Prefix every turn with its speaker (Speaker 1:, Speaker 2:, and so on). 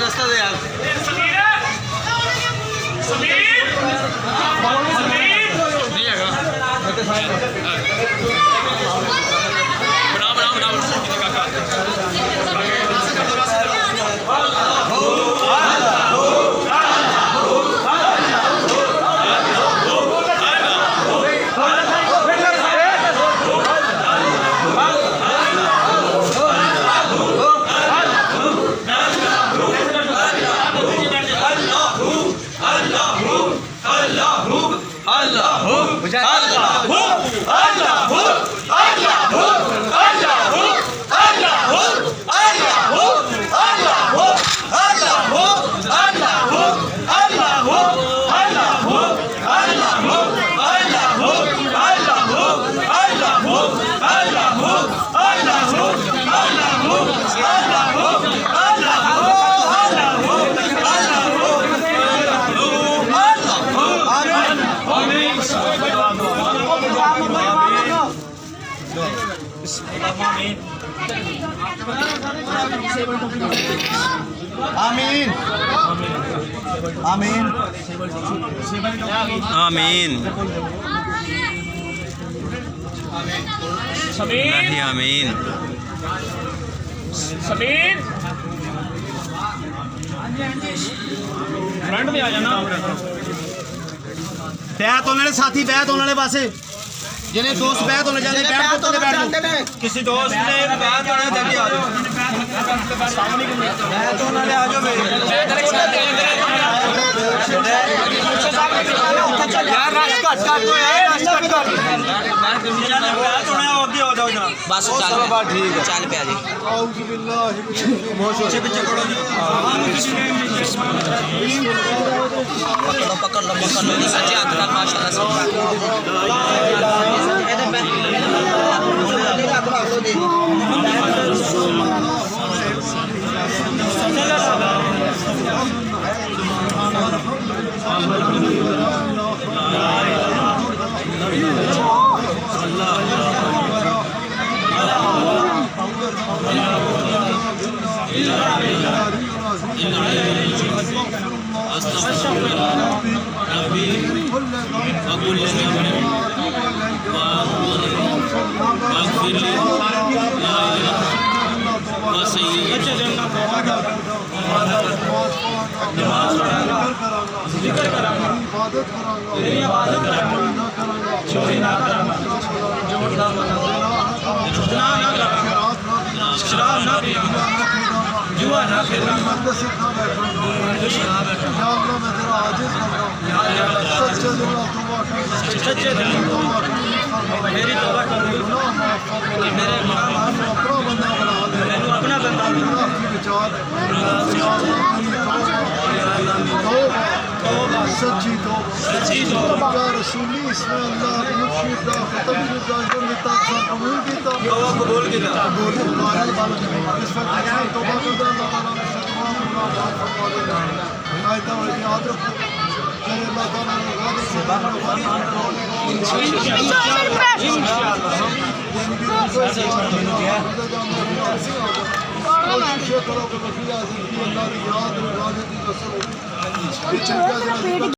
Speaker 1: रास्ता दे यार। आमीन आमीन
Speaker 2: आमीन
Speaker 3: समीर
Speaker 2: आमीन
Speaker 3: समीर फ्रंट में आ जाना।
Speaker 1: बैत होने साथी बैत होने पासे जिन्हें दोस्त बैत होने जाते बैठ तो बैठ किसी दोस्त ने बैत होने जल्दी आ जाओ बैत होने आ जाओ यार रश कट कर दो यार रश कट कर बैत होने आगे हो जाओ जनाब
Speaker 2: बस
Speaker 1: चलो बात ठीक है
Speaker 2: चल पे आ जी
Speaker 1: आऊज़ु बिल्लाहि पीछे पीछे पड़ो जी
Speaker 2: पकड़ लो सच्चे हाथ नाल माशाल्लाह
Speaker 4: जुआ ना खेल सच्चे दिल मेरी तौबा कर मेरे मैंने अपना बंदा
Speaker 5: सच्ची तौबा रसूली इसमें अल्लाह मुर्शिद दा खत्म शुदा जो मिता कबूल कीता
Speaker 1: कबूल कीता
Speaker 5: इस वक्त तौबा करदा अल्लाह ताला ने सतवा गुनाह फरमा देगा आयता और याद रखो तेरे अल्लाह ताला ने वादा से कोशिश करो कि वफी आज़म की अल्लाह की याद और इबादत की कसर हो